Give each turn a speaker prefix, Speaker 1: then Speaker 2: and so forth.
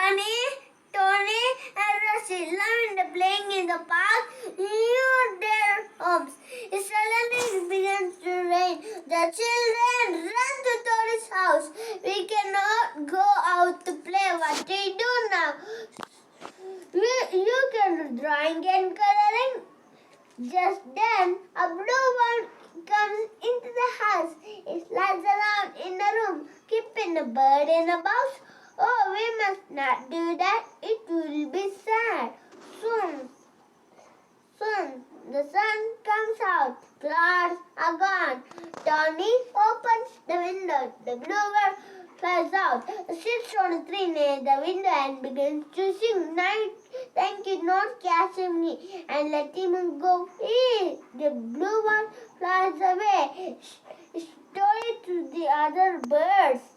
Speaker 1: Vani, Tony, and raashi loved playing in the park near their homes. It suddenly begins to rain. The children run to Tony's house. We cannot go out to play. What do we do now? You can do drawing and coloring. Just then, a blue one comes into the house. It flies around in the room, keeping a bird in a box. Oh, we must not do that. It will be sad. Soon, the sun comes out. Clouds are gone. Tony opens the window. The bluebird flies out, sits on a tree near the window and begins to sing. Night, thank you not catching me and letting him go. The bluebird flies away. Story to the other birds.